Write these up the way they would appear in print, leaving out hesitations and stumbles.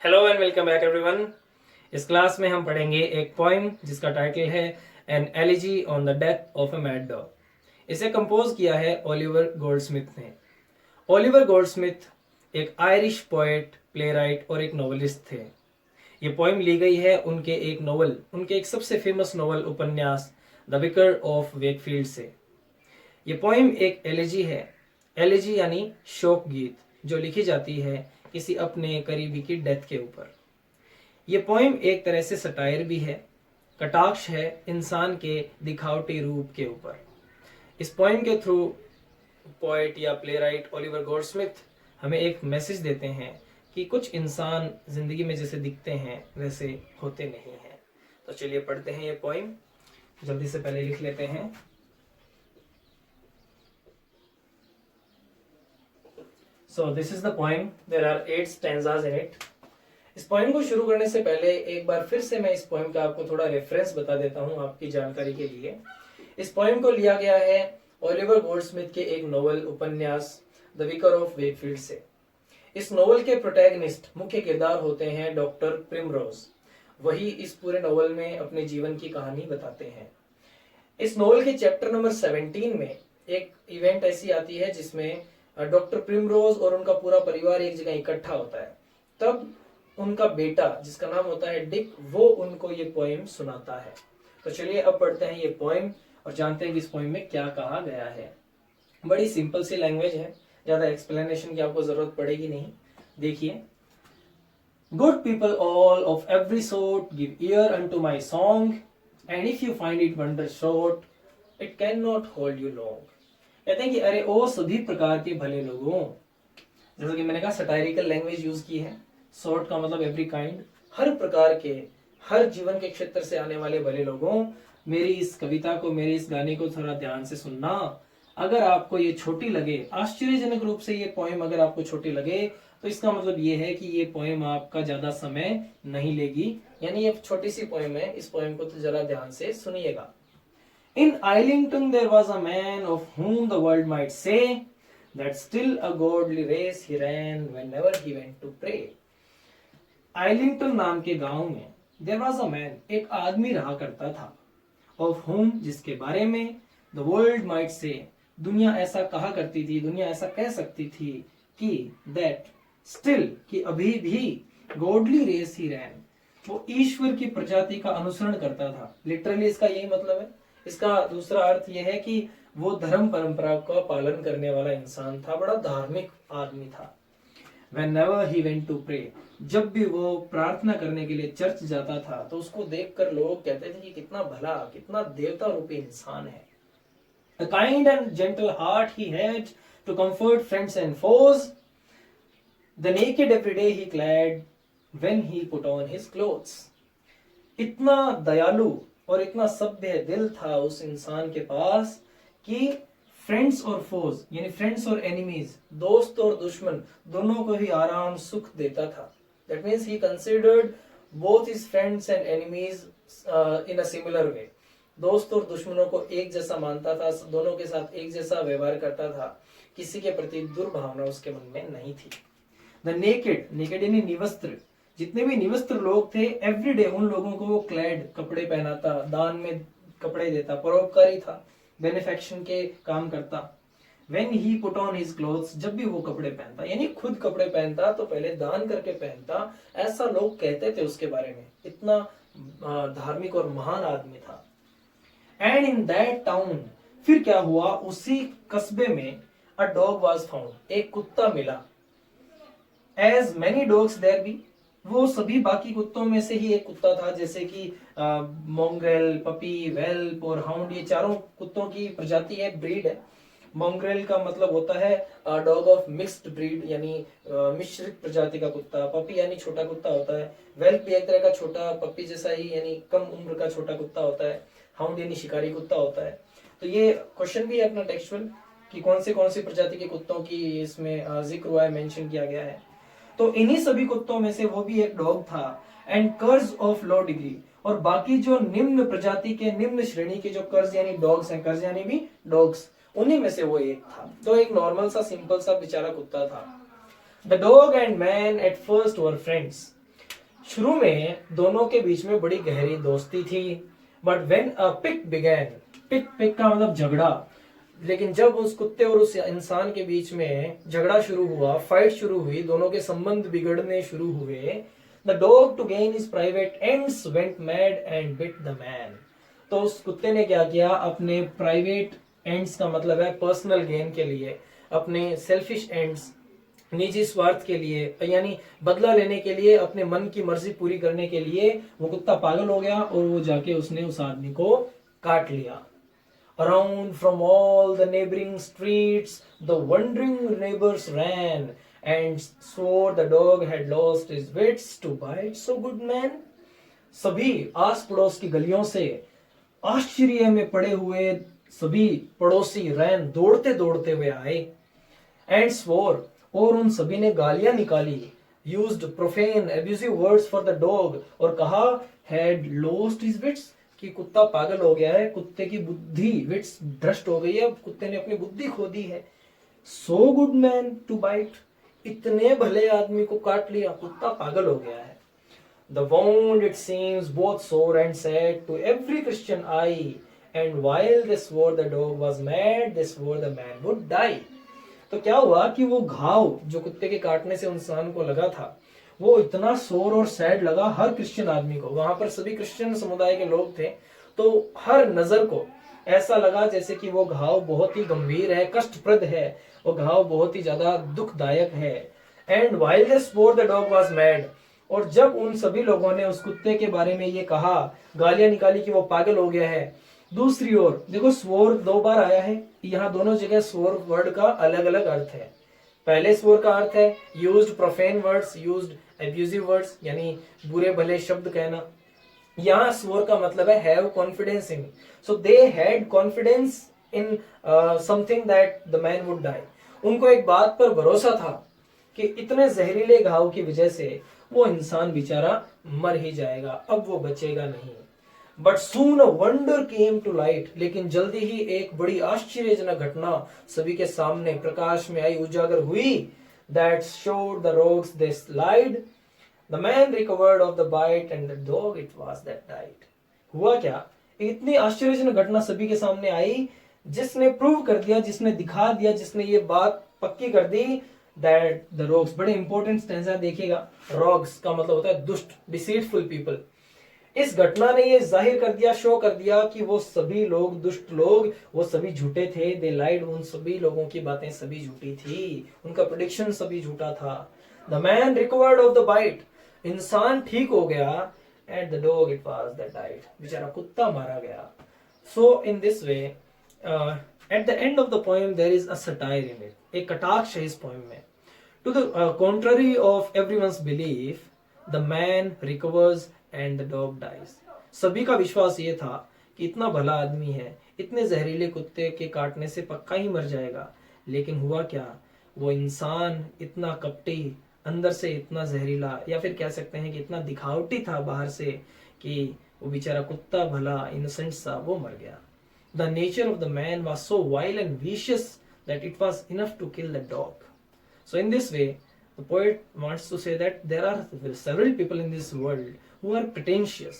Hello and welcome back everyone. इस class में हम पढ़ेंगे एक पोइम जिसका टाइटल है an elegy on the death of a mad dog. इसे कंपोज किया है ओलिवर गोल्डस्मिथ ने। ओलिवर गोल्डस्मिथ एक आयरिश पोएट, प्लेराइट और एक नॉवेलिस्ट थे। ये पोइम ली गई है उनके एक सबसे फेमस नॉवल उपन्यास द विकर ऑफ वेकफील्ड से। ये पोइम एक एलिजी है। एलिजी यानी शोक गीत, जो लिखी जाती है किसी अपने करीबी की डेथ के ऊपर। ये पोइम एक तरह से सटायर भी है, कटाक्ष है इंसान के दिखावटी रूप के ऊपर। इस पोइम के थ्रू पोएट या प्लेराइट ओलिवर गोल्डस्मिथ हमें एक मैसेज देते हैं कि कुछ इंसान जिंदगी में जैसे दिखते हैं वैसे होते नहीं हैं। तो चलिए पढ़ते हैं ये पोइम। जल्दी से पहले लिख लेते हैं। So this is the poem. There are 8 stanzas in it. इस पोएम को शुरू करने से पहले एक बार फिर से मैं इस पोएम का आपको थोड़ा रेफरेंस बता देता हूं आपकी जानकारी के लिए। इस पोएम को लिया गया है ओलिवर गोल्डस्मिथ के एक नोवेल उपन्यास द विकर ऑफ वेकफील्ड से। इस नोवेल के प्रोटैगनिस्ट मुख्य किरदार होते हैं डॉक्टर प्रिमरोज। वही इस पूरे नोवेल में अपने जीवन की कहानी बताते हैं। इस नोवेल के चैप्टर नंबर 17 में एक इवेंट ऐसी आती है जिसमें डॉक्टर प्रिमरोज और उनका पूरा परिवार एक जगह इकट्ठा होता है। तब उनका बेटा जिसका नाम होता है डिक, वो उनको ये पोएम सुनाता है। तो चलिए अब पढ़ते हैं ये पोएम और जानते हैं कि इस पोएम में क्या कहा गया है। बड़ी सिंपल सी लैंग्वेज है, ज्यादा एक्सप्लेनेशन की आपको जरूरत पड़ेगी नहीं। देखिए, good people all of every sort give year unto my song and if you find it wonder short it can not hold you long. कहते हैं कि अरे ओ सभी प्रकार के भले लोगों, जैसा कि मैंने कहा सटायरिकल लैंग्वेज यूज की है। सॉर्ट का मतलब एवरी काइंड, हर प्रकार के, हर जीवन के क्षेत्र से आने वाले भले लोगों, मेरी इस कविता को, मेरे इस गाने को थोड़ा ध्यान से सुनना। अगर आपको ये छोटी लगे, आश्चर्यजनक रूप से ये पोएम अगर आपको छोटी लगे, तो इसका मतलब ये है कि ये पोएम आपका ज्यादा समय नहीं लेगी। यानी ये छोटी सी पोएम है, इस पोएम को तो जरा ध्यान से सुनिएगा। In Islington there was a man of whom the world might say that still a godly race he ran whenever he went to pray. Islington नाम के गांव में there was a man, एक आदमी रहा करता था, of whom जिसके बारे में the world might say, दुनिया ऐसा कहा करती थी, दुनिया ऐसा कह सकती थी कि that still, कि अभी भी godly race he ran, वो ईश्वर की प्रजाति का अनुसरण करता था। लिटरली इसका यही मतलब है। इसका दूसरा अर्थ यह है कि वो धर्म परंपरा का पालन करने वाला इंसान था, बड़ा धार्मिक आदमी था। Whenever he went to pray, जब भी वो प्रार्थना करने के लिए चर्च जाता था तो उसको देखकर लोग कहते थे कि कितना भला, कितना देवता रूपी इंसान है। A kind and gentle heart he had to comfort friends and foes. The naked every day he clad when he put on his clothes. इतना दयालु और इतना सभ्य दिल था उस इंसान के पास कि फ्रेंड्स और फोज यानी फ्रेंड्स और एनिमीज, दोस्त और दुश्मन, दोनों को ही आराम सुख देता था। That means he considered both his friends and enemies in a similar way. दोस्त और दुश्मनों को एक जैसा मानता था, दोनों के साथ एक जैसा व्यवहार करता था, किसी के प्रति दुर्भावना उसके मन में नहीं थी। द नेकेड, नेकेड यानी निवस्त्र, जितने भी निवस्त्र लोग थे, एवरीडे उन लोगों को वो क्लैड, कपड़े पहनाता, दान में कपड़े देता, परोपकारी था, बेनिफेक्शन के काम करता। When he put on his clothes, जब भी वो कपड़े पहनता, यानी खुद कपड़े पहनता तो पहले दान करके पहनता, ऐसा लोग कहते थे उसके बारे में। इतना धार्मिक और महान आदमी था। एंड इन दैट टाउन, फिर क्या हुआ, उसी कस्बे में अ डॉग वाज फाउंड, एक कुत्ता मिला। As many dogs there be, वो सभी बाकी कुत्तों में से ही एक कुत्ता था, जैसे कि मोंग्रेल, पपी, वेल्प और हाउंड, ये चारों कुत्तों की प्रजाति है, ब्रीड है। मोंग्रेल का मतलब होता है डॉग ऑफ मिक्स्ड ब्रीड, यानी मिश्रित प्रजाति का कुत्ता। पपी यानी छोटा कुत्ता होता है। वेल्प भी एक तरह का छोटा पपी जैसा ही, यानी कम उम्र का छोटा कुत्ता होता है। हाउंड यानी शिकारी कुत्ता होता है। तो ये क्वेश्चन भी है अपना टेक्सचुअल कि कौन से प्रजाति के कुत्तों की इसमें जिक्र हुआ है, मेंशन किया गया है। तो इन्हीं सभी कुत्तों में से वो भी एक डॉग था। एंड कर्ज ऑफ लो डिग्री, और बाकी जो निम्न प्रजाति के, निम्न श्रेणी के जो कर्ज यानी डॉग्स हैं, कर्ज यानी भी डॉग्स, उन्हीं में से वो एक था। तो एक नॉर्मल सा, सिंपल सा बेचारा कुत्ता था। The dog and man at first were friends, शुरू में दोनों के बीच में बड़ी गहरी दोस्ती थी, but when a pique began, pique pique का मतलब झगड़ा, लेकिन जब उस कुत्ते और उस इंसान के बीच में झगड़ा शुरू हुआ, फाइट शुरू हुई, दोनों के संबंध बिगड़ने शुरू हुए, the dog to gain his private ends went mad and bit the man. तो उस कुत्ते ने क्या किया, अपने प्राइवेट एंड्स का मतलब है पर्सनल गेन के लिए, अपने सेल्फिश एंड्स, निजी स्वार्थ के लिए, यानी बदला लेने के लिए, अपने मन की मर्जी पूरी करने के लिए वो कुत्ता पागल हो गया और वो जाके उसने उस आदमी को काट लिया। Around from all the neighboring streets, the wondering neighbors ran and swore the dog had lost his wits to bite so good man. सभी आस पड़ोस की गलियों से आश्चर्य में पड़े हुए सभी पड़ोसी रैन, दौड़ते दौड़ते हुए आए, एंड स्वोर, और उन सभी ने गालियां निकाली, used profane abusive words for the dog, और कहा हैड लॉस्ट हिज विट्स, कि कुत्ता पागल हो गया है, कुत्ते की बुद्धि, विट्स भ्रष्ट हो गई है, कुत्ते ने अपनी बुद्धि खो दी है। So good man to bite, इतने भले आदमी को काट लिया, कुत्ता पागल हो गया है। The wound, it seems, both sore and sad to every Christian eye, and while they swore the dog was mad, they swore the man would die. तो क्या हुआ कि वो घाव जो कुत्ते के काटने से इंसान को लगा था, वो इतना सोर और सैड लगा हर क्रिश्चियन आदमी को। वहां पर सभी क्रिश्चियन समुदाय के लोग थे, तो हर नजर को ऐसा लगा जैसे कि वो घाव बहुत ही गंभीर है, कष्टप्रद है, वो घाव बहुत ही ज्यादा दुखदायक है। And while they swore the dog was mad, और जब उन सभी लोगों ने उस कुत्ते के बारे में ये कहा, गालियां निकाली कि वो पागल हो गया है, दूसरी ओर देखो स्वोर 2 बार आया है, यहाँ दोनों जगह स्वोर वर्ड का अलग अलग अर्थ है। पहले स्वोर का अर्थ है used profane words, used abusive words, यानी बुरे भले शब्द कहना। यहाँ स्वोर का मतलब है have confidence in, so they had confidence in something that the man would die. उनको एक बात पर भरोसा था कि इतने जहरीले घाव की वजह से वो इंसान बेचारा मर ही जाएगा, अब वो बचेगा नहीं। But soon a wonder came to light, लेकिन जल्दी ही एक बड़ी आश्चर्यजनक घटना सभी के सामने प्रकाश में आई, उजागर हुई। That showed the rogues they slide, the man recovered of the bite and the dog it was that died. हुआ क्या, इतनी आश्चर्यजनक घटना सभी के सामने आई जिसने प्रूव कर दिया, जिसने दिखा दिया, जिसने ये बात पक्की कर दी दैट द रोग्स, बड़े इंपॉर्टेंट स्टेंजा देखिएगा, रोग्स का मतलब होता है दुष्ट, डिसीटफुल पीपल। इस घटना ने ये जाहिर कर दिया, शो कर दिया कि वो सभी लोग दुष्ट लोग, वो सभी झूठे थे, दे लाइड, उन सभी लोगों की बातें सभी झूठी थी, उनका प्रेडिक्शन सभी झूठा था। The man recovered of the bite, इंसान ठीक हो गया, and the dog it was that died, बेचारा कुत्ता मारा गया। So in this way at the end of the poem there is a satire in it, एक कटाक्ष है इस पोएम में। To the contrary of everyone's belief, the man recovers and the dog dies. सभी का विश्वास ये था कि इतना भला आदमी है, इतने जहरीले कुत्ते के काटने से पक्का ही मर जाएगा, लेकिन हुआ क्या, वो इंसान इतना कपटी, अंदर से इतना जहरीला, या फिर कह सकते हैं कि इतना दिखावटी था बाहर से, कि वो बेचारा कुत्ता भला इनोसेंट सा वो मर गया। The nature of the man was so vile and vicious that it was enough to kill the dog. So in this way, the poet wants to say that there are several people in this world who are pretentious,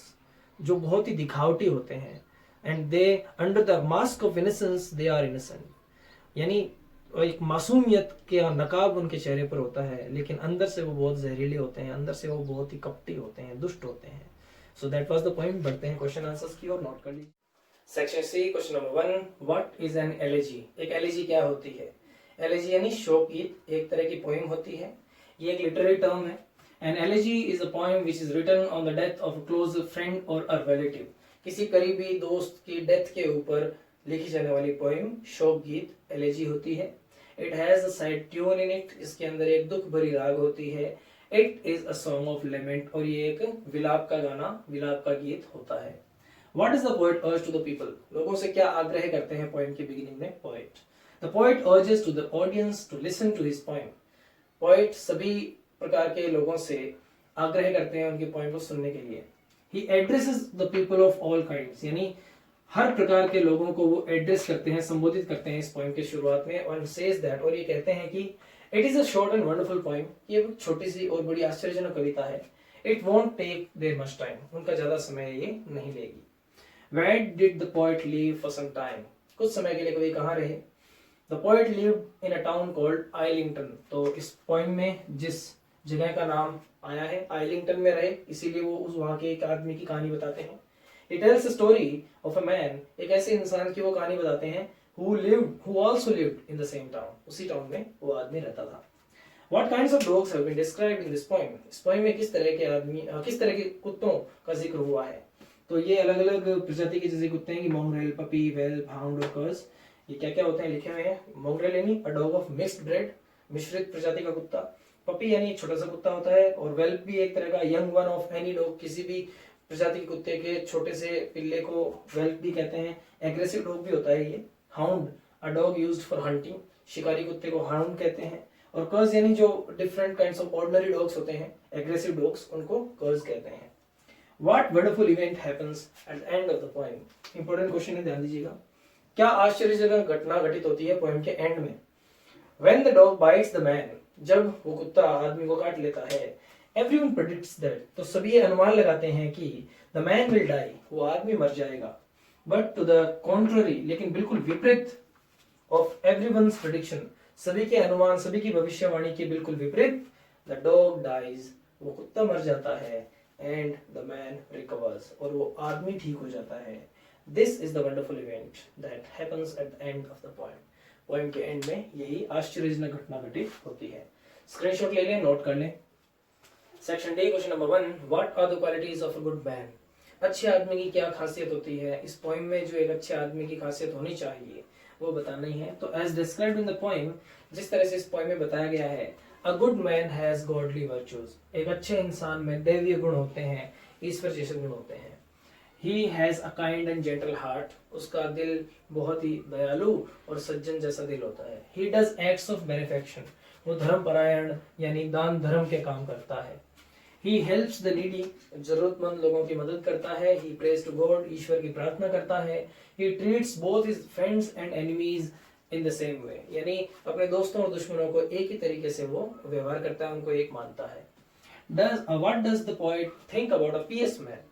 जो बहुत ही दिखावटी होते हैं, and they under the mask of innocence they are innocent, यानी एक मासूमियत के नकाब उनके चेहरे पर होता है, लेकिन अंदर से वो बहुत जहरीले होते हैं, अंदर से वो बहुत ही कपटी होते हैं, दुष्ट होते हैं। So that was the point। बढ़ते हैं क्वेश्चन आंसर्स की ओर, नोट कर लीजिए। Section C, question number 1, what is an elegy. एक एलेजी क्या होती है? एलेजी यानी शोकगीत, एक तरह की पोएम होती है, ये एक लिटरेरी टर्म है। An elegy is a poem which is written on the death of a close friend और अ रिलेटिव, किसी करीबी दोस्त की डेथ के ऊपर लिखी जाने वाली पोएम शोकगीत एलेजी होती है। It has a sad tune in it, इसके अंदर एक दुख भरी राग होती है। It is a song of lament, और ये एक विलाप का गाना, विलाप का गीत होता है। What is the poet urge to the people? लोगों से क्या आग्रह करते हैं पोएम के बिगिनिंग में poet? The poet urges to the audience to listen to his poem. Poet सभी प्रकार के लोगों से आग्रह करते हैं उनकी पोएम को सुनने के लिए। He addresses the people of all kinds, यानी हर प्रकार के लोगों को वो एड्रेस करते हैं, संबोधित करते हैं इस पोएम के शुरुआत में, और says that, और ये कहते हैं कि it is a short and wonderful poem, ये छोटी सी और बड़ी आश्चर्यजनक कविता है। It won't take their much time, उनका ज्यादा समय ये नहीं लेगी। Where did the poet live for some time, कुछ समय के लिए कवि कहाँ रहे। The poet lived in a town called Islington, तो इस पोइम में जिस जगह का नाम आया है आइलिंगटन में रहे, इसीलिए वो उस वहां के एक आदमी की कहानी बताते हैं। It tells story of a man, एक ऐसे इंसान की वो कहानी बताते हैं who also lived in the same town, उसी टाउन में वो आदमी रहता था। What kinds of dogs have been described in this poem? इस पोइम में किस तरह के आदमी किस तरह के कुत्तों का जिक्र हुआ है। तो ये अलग अलग प्रजाति के जैसे कुत्ते हैं कि मोंगरेल, पपी, वेल्प, हाउंड और कर्स, ये क्या क्या होते हैं लिखे हुए हैं। मोंगरेल यानी a dog of mixed bread, मिश्रित प्रजाति का कुत्ता। पपी यानी एक छोटा सा कुत्ता होता है, और वेल्प भी एक तरह का young one of any dog, किसी भी प्रजाति के कुत्ते के छोटे से पिल्ले को वेल्प भी कहते हैं। एग्रेसिव डॉग भी होता है ये। Hound a dog used for hunting, शिकारी कुत्ते को हाउंड कहते हैं। और कर्स यानी जो different kinds of ordinary dogs होते हैं, एग्रेसिव डॉग्स, उनको कर्स कहते हैं। What wonderful event happens at the end of the poem, important question है, ध्यान दीजिएगा। क्या आश्चर्यजनक घटना घटित होती है पोएम के एंड में। When the dog bytes the man, जब वो कुत्ता आदमी को काट लेता है, एवरीवन प्रेडिक्ट्स दैट, तो सभी ये अनुमान लगाते हैं कि द मैन विल डाई, वो आदमी मर जाएगा। बट टू द कॉन्ट्ररी, लेकिन बिल्कुल विपरीत ऑफ एवरीवन्स प्रेडिक्शन, सभी के अनुमान, सभी की भविष्यवाणी के बिल्कुल विपरीत, द डॉग डाइज, वो कुत्ता मर जाता है, एंड द मैन रिकवर्स, और वो आदमी ठीक हो जाता है। This is the wonderful event that happens at the end of the poem. Poem के एंड में यही आश्चर्यजनक घटना घटित होती है। स्क्रीनशॉट ले लें, नोट कर लें। Section D, question number 1, what are the qualities of a good man, अच्छे आदमी की क्या खासियत होती है। इस पोएम में जो एक अच्छे आदमी की खासियत होनी चाहिए वो बताना ही है। तो as described in the poem, जिस तरह से इस पोएम में बताया गया है, a good man has godly virtues, एक अच्छे इंसान में दैवीय गुण होते हैं, ईश्वर जैसे गुण होते हैं। He has a kind and gentle heart, उसका दिल बहुत ही दयालु और सज्जन जैसा दिल होता है। ही डज एक्ट्स ऑफ बेनिफेक्शन, वो धर्मपरायण यानी दान धर्म के काम करता है। He helps the needy, जरूरतमंद लोगों की मदद करता है। He prays to God, ईश्वर की प्रार्थना करता है। He treats both his friends and enemies in the same way, यानी अपने दोस्तों और दुश्मनों को एक ही तरीके से वो व्यवहार करता है, उनको एक मानता है। What does the poet think about a pious man?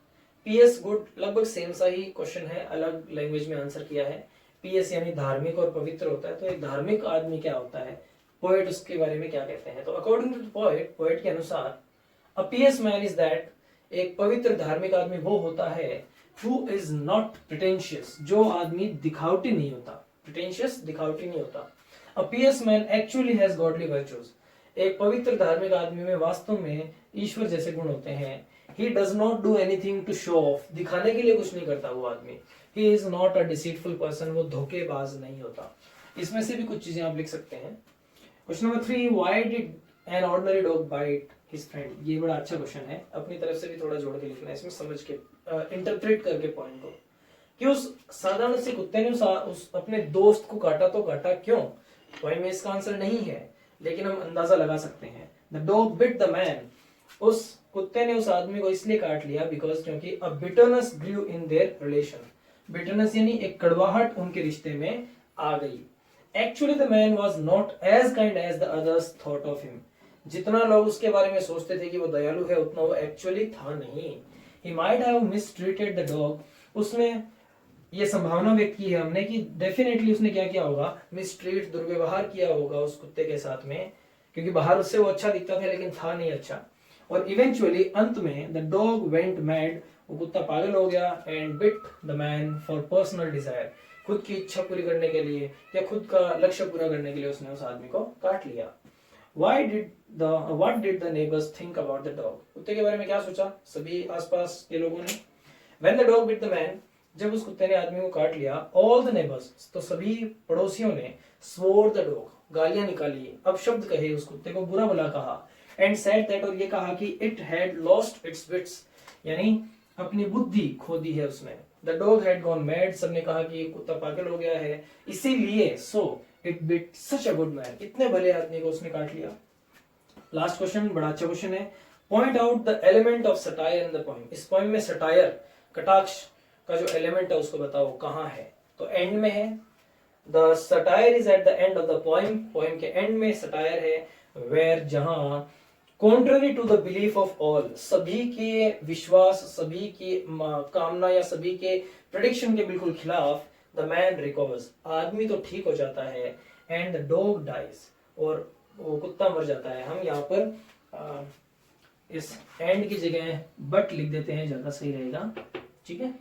Pious good लगभग सेम सा ही क्वेश्चन है, अलग लैंग्वेज में आंसर किया है। पियस यानी धार्मिक और पवित्र होता है, तो एक धार्मिक आदमी क्या होता है, पोएट उसके बारे में क्या कहते हैं। तो अकॉर्डिंग टू पोएट, पोएट के अनुसार A pious man is that, एक पवित्र धार्मिक आदमी वो होता है, who is not pretentious, जो आदमी दिखावटी नहीं होता। pretentious दिखावटी नहीं होता। A pious man actually has godly virtues, एक पवित्र धार्मिक आदमी में वास्तव में ईश्वर जैसे गुण होते हैं। He does not do anything to show off, दिखाने के लिए कुछ नहीं करता वो आदमी। He is not a deceitful person, वो धोखेबाज नहीं होता। इसमें से भी कुछ चीजें आप लिख सकते हैं। Question number 3, why did an ordinary dog bite his friend, ये बड़ा अच्छा क्वेश्चन है, अपनी तरफ से भी थोड़ा जोड़ के लिखना है इसमें, समझ के इंटरप्रेट करके पॉइंट को, कि उस साधारण से कुत्ते ने उस अपने दोस्त को काटा, तो काटा क्यों। पॉइंट में इसका आंसर नहीं है, लेकिन हम अंदाजा लगा सकते हैं। The dog bit the man, उस कुत्ते ने उस आदमी को इसलिए काट लिया बिकॉज, क्योंकि a bitterness grew in their relation, bitterness यानी एक कड़वाहट उनके रिश्ते में आ गई। Actually the man was not as kind as the others thought of him, जितना लोग उसके बारे में सोचते थे कि वो दयालु है, उतना वो एक्चुअली था नहीं। He might have mistreated the dog, उसने ये संभावना व्यक्त की है हमने कि डेफिनेटली उसने क्या किया होगा, मिसट्रीट, दुर्व्यवहार किया होगा उस कुत्ते के साथ में, क्योंकि बाहर उससे वो अच्छा दिखता था लेकिन था नहीं अच्छा। और इवेंचुअली अंत में द डॉग वेंट मैड, वो कुत्ता पागल हो गया, and bit the man for personal desire, खुद की इच्छा पूरी करने के लिए या खुद का लक्ष्य पूरा करने के लिए उसने उस आदमी को काट लिया। What did the neighbors think about the dog? कुत्ते के बारे में क्या सोचा सभी आसपास के लोगों ने। When the dog bit the man, जब उस कुत्ते ने आदमी को काट लिया, all the neighbors, तो सभी पड़ोसियों ने swore the dog, गालियां निकाली, अब शब्द कहे, उस कुत्ते को बुरा भला कहा, and said that, और ये कहा कि it had lost its wits, यानी अपनी बुद्धि खो दी है उसने। The dog had gone mad, सबने कहा कि ये कुत्ता पागल हो गया है, इसीलिए so it bit such a good man, इतने भले आदमी को उसने काट लिया। लास्ट क्वेश्चन बड़ा अच्छा क्वेश्चन है। Point out the element of satire in the poem, इस पोएम में सटायर, कटाक्ष का जो एलिमेंट है उसको बताओ कहाँ है। तो एंड में है, the satire is at the end of the poem, poem के एंड में सटायर है। वेयर, जहां contrary to the belief of all, सभी के विश्वास, सभी की कामना या सभी के प्रेडिक्शन के बिल्कुल खिलाफ, द मैन रिकवर्स, आदमी तो ठीक हो जाता है, एंड द डॉग डाइज, और वो कुत्ता मर जाता है। हम यहाँ पर इस एंड की जगह बट लिख देते हैं, ज्यादा सही रहेगा, ठीक है।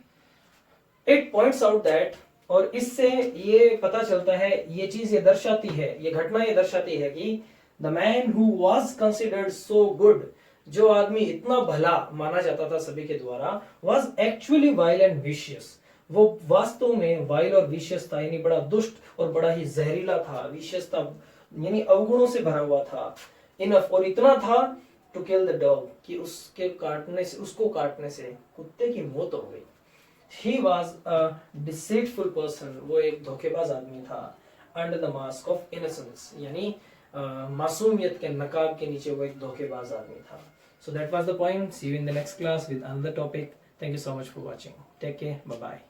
इट पॉइंट्स आउट दैट, और इससे ये पता चलता है, ये चीज ये दर्शाती है, ये घटना ये दर्शाती है कि the man who was considered so good, जो आदमी इतना भला माना जाता था सभी के द्वारा, was actually while and vicious, वो वास्तव में वाइल और विशियस था, यानी बड़ा दुष्ट और बड़ा ही जहरीला था। विशियस था यानी अवगुणों से भरा हुआ था। इनफ, और इतना था टू किल द डॉग, कि उसको काटने से कुत्ते की मौत हो गई। He was a deceitful person, वो एक धोखेबाज आदमी था। Under the mask of innocence, यानी मासूमियत के नकाब के नीचे वो एक धोखेबाज आदमी था। So that was the point. See you in the next class with another topic. Thank you so much for watching. Take care. Bye bye.